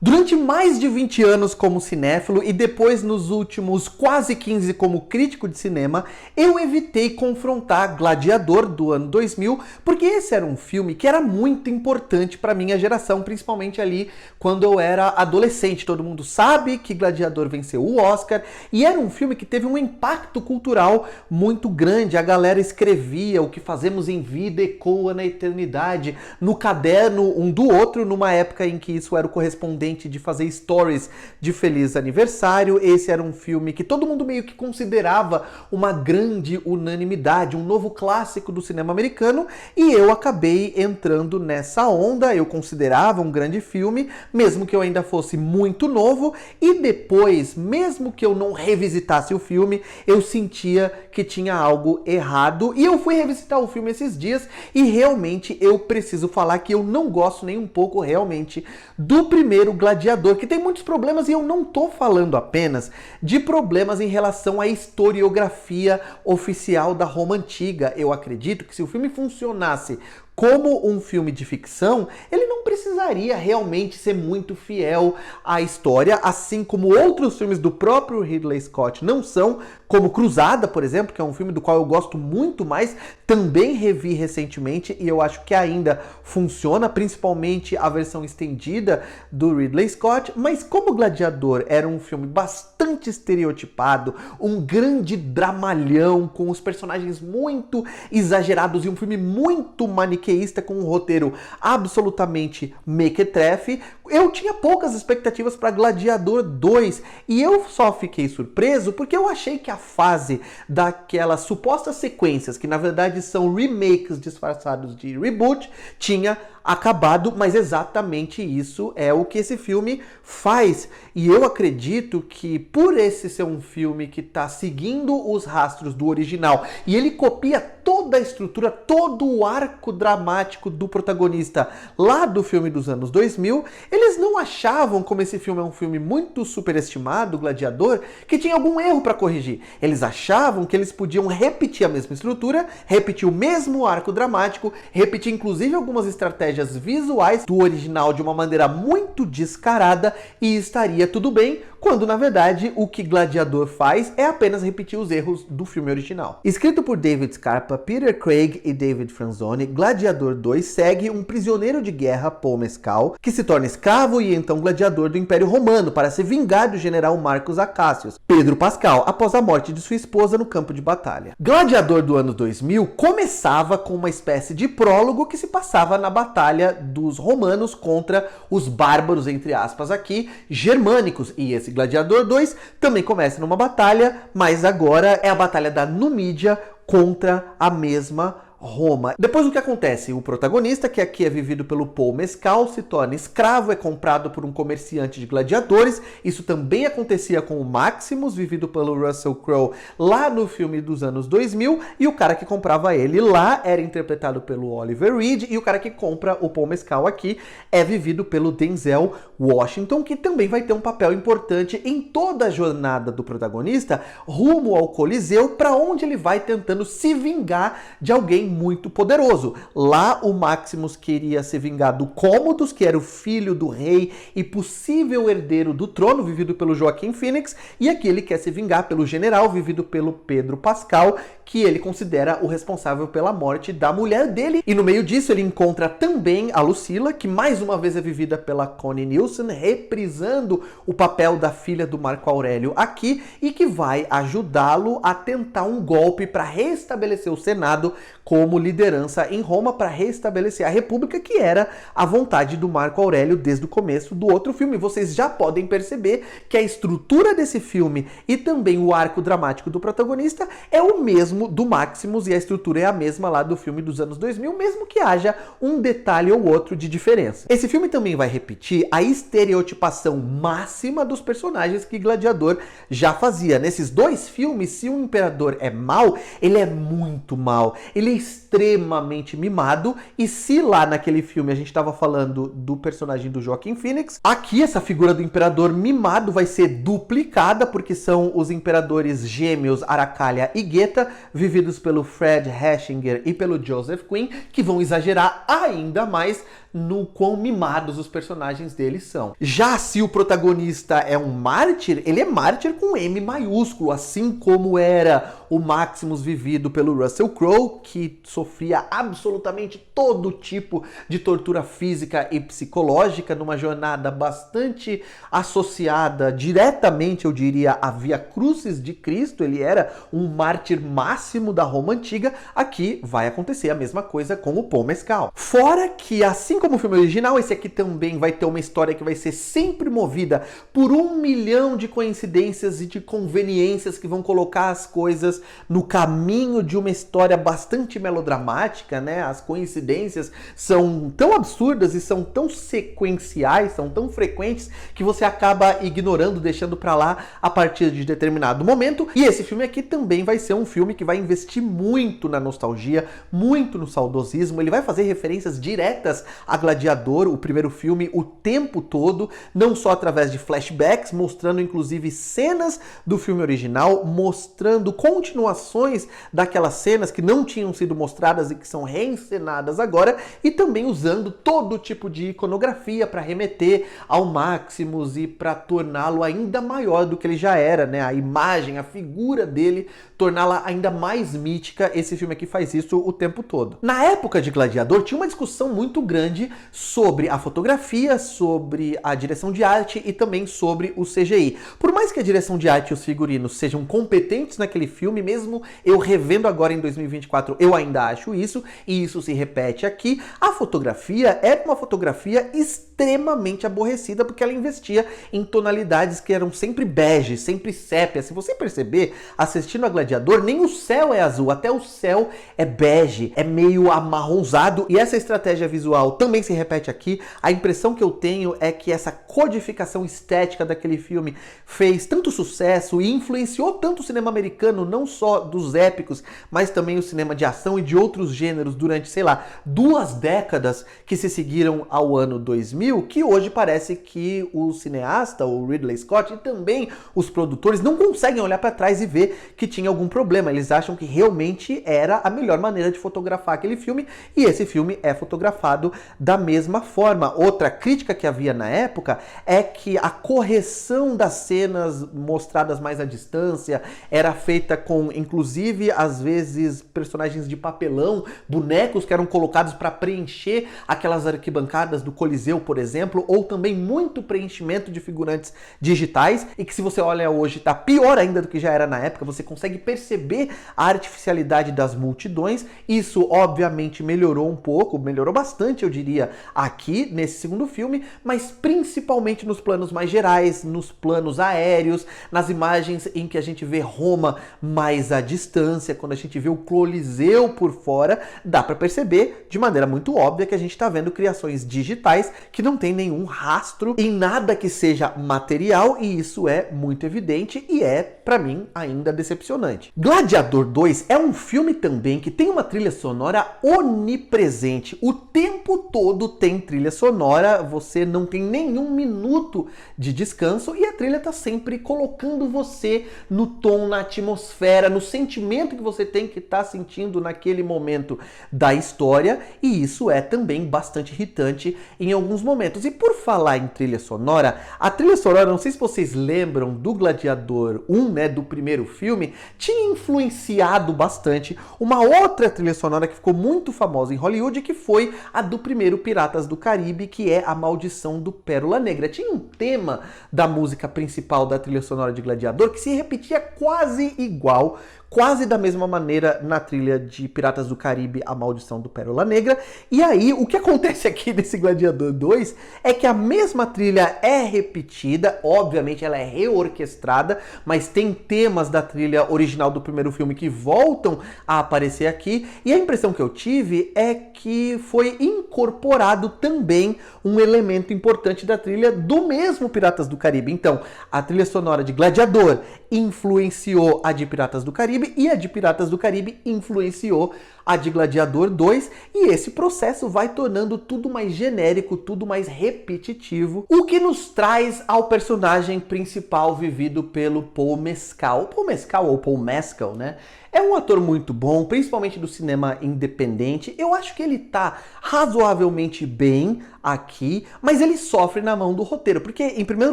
Durante mais de 20 anos como cinéfilo e depois nos últimos quase 15 como crítico de cinema, eu evitei confrontar Gladiador do ano 2000, porque esse era um filme que era muito importante para minha geração, principalmente ali quando eu era adolescente. Todo mundo sabe que Gladiador venceu o Oscar e era um filme que teve um impacto cultural muito grande. A galera escrevia: o que fazemos em vida ecoa na eternidade, no caderno um do outro, numa época em que isso era o correspondente de fazer stories de feliz aniversário. Esse era um filme que todo mundo meio que considerava uma grande unanimidade, um novo clássico do cinema americano, e eu acabei entrando nessa onda. Eu considerava um grande filme, mesmo que eu ainda fosse muito novo, e depois, mesmo que eu não revisitasse o filme, eu sentia que tinha algo errado, e eu fui revisitar o filme esses dias, e realmente eu preciso falar que eu não gosto nem um pouco realmente do primeiro Gladiador, que tem muitos problemas, e eu não tô falando apenas de problemas em relação à historiografia oficial da Roma Antiga. Eu acredito que se o filme funcionasse como um filme de ficção, ele não precisaria realmente ser muito fiel à história, assim como outros filmes do próprio Ridley Scott não são, como Cruzada, por exemplo, que é um filme do qual eu gosto muito mais, também revi recentemente e eu acho que ainda funciona, principalmente a versão estendida do Ridley Scott. Mas como Gladiador era um filme bastante estereotipado, um grande dramalhão com os personagens muito exagerados e um filme muito maniqueísta com um roteiro absolutamente mequetrefe, eu tinha poucas expectativas para Gladiador 2 e eu só fiquei surpreso porque eu achei que a fase daquelas supostas sequências, que na verdade são remakes disfarçados de reboot, tinha acabado, mas exatamente isso é o que esse filme faz. E eu acredito que por esse ser um filme que está seguindo os rastros do original e ele copia toda a estrutura, todo o arco dramático do protagonista lá do filme dos anos 2000, eles não achavam, como esse filme é um filme muito superestimado, Gladiador, que tinha algum erro para corrigir. Eles achavam que eles podiam repetir a mesma estrutura, repetir o mesmo arco dramático, repetir inclusive algumas estratégias visuais do original de uma maneira muito descarada e estaria tudo bem, quando na verdade o que Gladiador faz é apenas repetir os erros do filme original. Escrito por David Scarpa, Peter Craig e David Franzoni, Gladiador 2 segue um prisioneiro de guerra, Paul Mescal, que se torna escravo e então gladiador do Império Romano para se vingar do general Marcus Acácios, Pedro Pascal, após a morte de sua esposa no campo de batalha. Gladiador do ano 2000 começava com uma espécie de prólogo que se passava na batalha dos romanos contra os bárbaros, entre aspas aqui, germânicos, e esse Gladiador 2 também começa numa batalha, mas agora é a batalha da Numídia contra a mesma Roma. Depois o que acontece? O protagonista, que aqui é vivido pelo Paul Mescal, se torna escravo, é comprado por um comerciante de gladiadores. Isso também acontecia com o Maximus, vivido pelo Russell Crowe lá no filme dos anos 2000, e o cara que comprava ele lá era interpretado pelo Oliver Reed, e o cara que compra o Paul Mescal aqui é vivido pelo Denzel Washington, que também vai ter um papel importante em toda a jornada do protagonista rumo ao Coliseu, para onde ele vai tentando se vingar de alguém muito poderoso. Lá o Maximus queria se vingar do Cômodos, que era o filho do rei e possível herdeiro do trono, vivido pelo Joaquin Phoenix, e aqui ele quer se vingar pelo general, vivido pelo Pedro Pascal, que ele considera o responsável pela morte da mulher dele. E no meio disso ele encontra também a Lucila, que mais uma vez é vivida pela Connie Nielsen, reprisando o papel da filha do Marco Aurélio aqui, e que vai ajudá-lo a tentar um golpe para restabelecer o Senado como liderança em Roma, para restabelecer a República, que era a vontade do Marco Aurélio desde o começo do outro filme. Vocês já podem perceber que a estrutura desse filme e também o arco dramático do protagonista é o mesmo do Maximus, e a estrutura é a mesma lá do filme dos anos 2000, mesmo que haja um detalhe ou outro de diferença. Esse filme também vai repetir a estereotipação máxima dos personagens que Gladiador já fazia. Nesses dois filmes, se um imperador é mau, ele é muito mau, ele é extremamente mimado, e se lá naquele filme a gente estava falando do personagem do Joaquin Phoenix, aqui essa figura do imperador mimado vai ser duplicada, porque são os imperadores gêmeos Aracalha e Geta, vividos pelo Fred Hechinger e pelo Joseph Quinn, que vão exagerar ainda mais no quão mimados os personagens deles são. Já se o protagonista é um mártir, ele é mártir com M maiúsculo, assim como era o Maximus vivido pelo Russell Crowe, que sofria absolutamente todo tipo de tortura física e psicológica numa jornada bastante associada diretamente, eu diria, à Via Crucis de Cristo. Ele era um mártir máximo da Roma Antiga. Aqui vai acontecer a mesma coisa com o Paul Mescal. Fora que, assim como o filme original, esse aqui também vai ter uma história que vai ser sempre movida por 1 milhão de coincidências e de conveniências que vão colocar as coisas no caminho de uma história bastante melodramática, né? As coincidências são tão absurdas e são tão sequenciais, são tão frequentes que você acaba ignorando, deixando pra lá a partir de determinado momento. E esse filme aqui também vai ser um filme que vai investir muito na nostalgia, muito no saudosismo. Ele vai fazer referências diretas a Gladiador, o primeiro filme, o tempo todo, não só através de flashbacks, mostrando inclusive cenas do filme original, mostrando continuações daquelas cenas que não tinham sido mostradas e que são reencenadas agora, e também usando todo tipo de iconografia para remeter ao Maximus e para torná-lo ainda maior do que ele já era, né? A imagem, a figura dele, torná-la ainda mais mítica. Esse filme aqui faz isso o tempo todo. Na época de Gladiador, tinha uma discussão muito grande sobre a fotografia, sobre a direção de arte e também sobre o CGI. Por mais que a direção de arte e os figurinos sejam competentes naquele filme, mesmo eu revendo agora em 2024, eu ainda acho isso, e isso se repete aqui, a fotografia é uma fotografia extremamente aborrecida, porque ela investia em tonalidades que eram sempre bege, sempre sépia. Se você perceber, assistindo a Gladiador, nem o céu é azul, até o céu é bege, é meio amarronzado, e essa estratégia visual também se repete aqui. A impressão que eu tenho é que essa codificação estética daquele filme fez tanto sucesso e influenciou tanto o cinema americano, não só dos épicos, mas também o cinema de ação e de outros gêneros durante, sei lá, 2 décadas que se seguiram ao ano 2000, que hoje parece que o cineasta, o Ridley Scott, e também os produtores não conseguem olhar para trás e ver que tinha algum problema. Eles acham que realmente era a melhor maneira de fotografar aquele filme, e esse filme é fotografado da mesma forma. Outra crítica que havia na época é que a correção das cenas mostradas mais à distância era feita com, inclusive, às vezes, personagens de papelão, bonecos que eram colocados para preencher aquelas arquibancadas do Coliseu, por exemplo, ou também muito preenchimento de figurantes digitais, e que, se você olha hoje, tá pior ainda do que já era na época. Você consegue perceber a artificialidade das multidões. Isso, obviamente, melhorou um pouco, melhorou bastante, eu diria, aqui nesse segundo filme, mas principalmente nos planos mais gerais, nos planos aéreos, nas imagens em que a gente vê Roma mais à distância, quando a gente vê o Coliseu por fora, dá para perceber de maneira muito óbvia que a gente está vendo criações digitais que não tem nenhum rastro em nada que seja material, e isso é muito evidente e é, para mim, ainda decepcionante. Gladiador 2 é um filme também que tem uma trilha sonora onipresente. O tempo todo tem trilha sonora, você não tem nenhum minuto de descanso, e a trilha tá sempre colocando você no tom, na atmosfera, no sentimento que você tem que estar sentindo naquele momento da história, e isso é também bastante irritante em alguns momentos. E por falar em trilha sonora, a trilha sonora, não sei se vocês lembram do Gladiador 1, né, do primeiro filme, tinha influenciado bastante uma outra trilha sonora que ficou muito famosa em Hollywood, que foi a do primeiro Piratas do Caribe, que é A Maldição do Pérola Negra. Tinha um tema da música principal da trilha sonora de Gladiador que se repetia quase igual, quase da mesma maneira na trilha de Piratas do Caribe, A Maldição do Pérola Negra. E aí, o que acontece aqui nesse Gladiador 2 é que a mesma trilha é repetida, obviamente ela é reorquestrada, mas tem temas da trilha original do primeiro filme que voltam a aparecer aqui, e a impressão que eu tive é que foi incorporado também um elemento importante da trilha do mesmo Piratas do Caribe. Então, a trilha sonora de Gladiador influenciou a de Piratas do Caribe, e a de Piratas do Caribe influenciou a de Gladiador 2, e esse processo vai tornando tudo mais genérico, tudo mais repetitivo, o que nos traz ao personagem principal vivido pelo Paul Mescal. O Paul Mescal, ou Paul Mescal, né? É um ator muito bom, principalmente do cinema independente. Eu acho que ele tá razoavelmente bem aqui, mas ele sofre na mão do roteiro, porque, em primeiro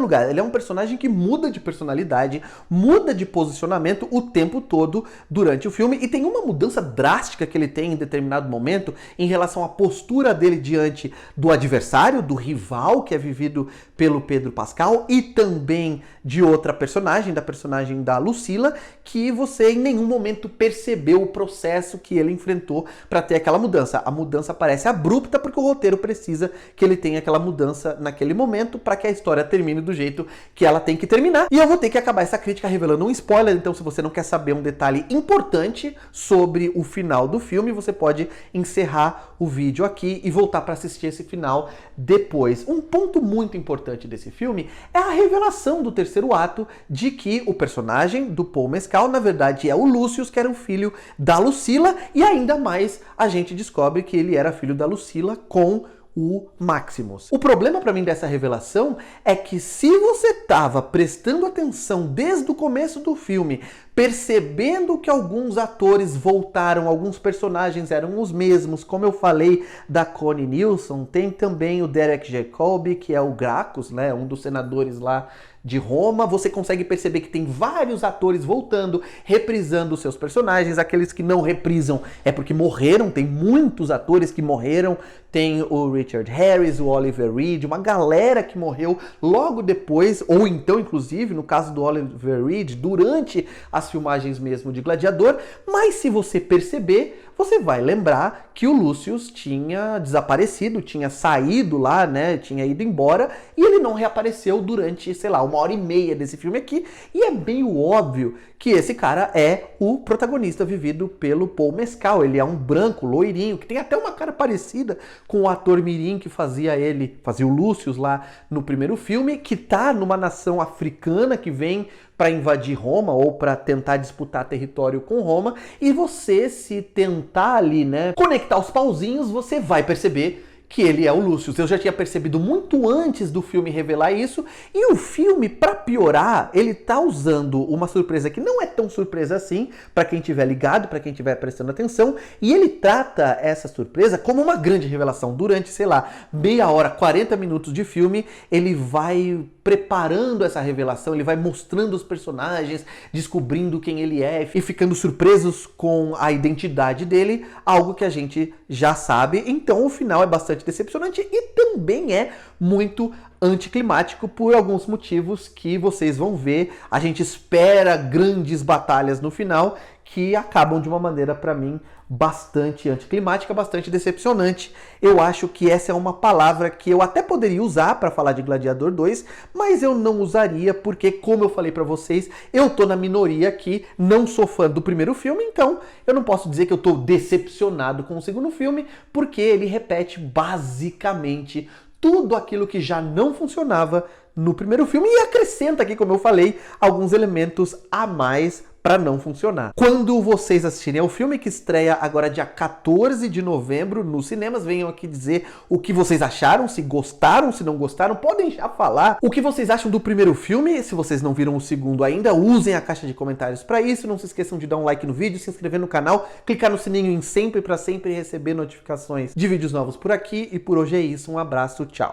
lugar, ele é um personagem que muda de personalidade, muda de posicionamento o tempo todo durante o filme, e tem uma mudança drástica que ele tem em determinado momento em relação à postura dele diante do adversário, do rival, que é vivido pelo Pedro Pascal, e também de outra personagem, da personagem da Lucila, que você em nenhum momento percebeu o processo que ele enfrentou para ter aquela mudança. A mudança parece abrupta porque o roteiro precisa que ele tenha aquela mudança naquele momento para que a história termine do jeito que ela tem que terminar. E eu vou ter que acabar essa crítica revelando um spoiler, então se você não quer saber um detalhe importante sobre o final do filme, você pode encerrar o vídeo aqui e voltar para assistir esse final depois. Um ponto muito importante desse filme é a revelação do terceiro ato de que o personagem do Paul Mescal, na verdade, é o Lucius, que era o filho da Lucila, e ainda mais a gente descobre que ele era filho da Lucila com o Maximus. O problema para mim dessa revelação é que se você estava prestando atenção desde o começo do filme, percebendo que alguns atores voltaram, alguns personagens eram os mesmos, como eu falei da Connie Nielsen, tem também o Derek Jacobi, que é o Gracchus, né, um dos senadores lá de Roma. Você consegue perceber que tem vários atores voltando, reprisando seus personagens. Aqueles que não reprisam é porque morreram, tem muitos atores que morreram. Tem o Richard Harris, o Oliver Reed, uma galera que morreu logo depois, ou então, inclusive, no caso do Oliver Reed, durante as filmagens mesmo de Gladiador. Mas se você perceber, você vai lembrar que o Lucius tinha desaparecido, tinha saído lá, né, tinha ido embora, e ele não reapareceu durante, sei lá, 1h30 desse filme aqui, e é meio óbvio que esse cara é o protagonista vivido pelo Paul Mescal. Ele é um branco, loirinho, que tem até uma cara parecida com o ator mirim que fazia o Lucius lá no primeiro filme, que tá numa nação africana que vem para invadir Roma ou para tentar disputar território com Roma, e você, se tentar ali, né, conectar os pauzinhos, você vai perceber que ele é o Lucius. Eu já tinha percebido muito antes do filme revelar isso, e o filme, para piorar, ele tá usando uma surpresa que não é tão surpresa assim, para quem estiver ligado, para quem estiver prestando atenção, e ele trata essa surpresa como uma grande revelação. Durante, sei lá, meia hora, 40 minutos de filme, ele vai preparando essa revelação, ele vai mostrando os personagens, descobrindo quem ele é e ficando surpresos com a identidade dele, algo que a gente já sabe. Então o final é bastante decepcionante e também é muito anticlimático por alguns motivos que vocês vão ver. A gente espera grandes batalhas no final que acabam de uma maneira, para mim, bastante anticlimática, bastante decepcionante. Eu acho que essa é uma palavra que eu até poderia usar para falar de Gladiador 2, mas eu não usaria porque, como eu falei para vocês, eu tô na minoria aqui, não sou fã do primeiro filme, então eu não posso dizer que eu tô decepcionado com o segundo filme, porque ele repete basicamente tudo aquilo que já não funcionava no primeiro filme e acrescenta aqui, como eu falei, alguns elementos a mais para não funcionar. Quando vocês assistirem ao filme, que estreia agora dia 14 de novembro nos cinemas, venham aqui dizer o que vocês acharam, se gostaram, se não gostaram, podem já falar o que vocês acham do primeiro filme. Se vocês não viram o segundo ainda, usem a caixa de comentários para isso. Não se esqueçam de dar um like no vídeo, se inscrever no canal, clicar no sininho em sempre para sempre receber notificações de vídeos novos por aqui. E por hoje é isso, um abraço, tchau!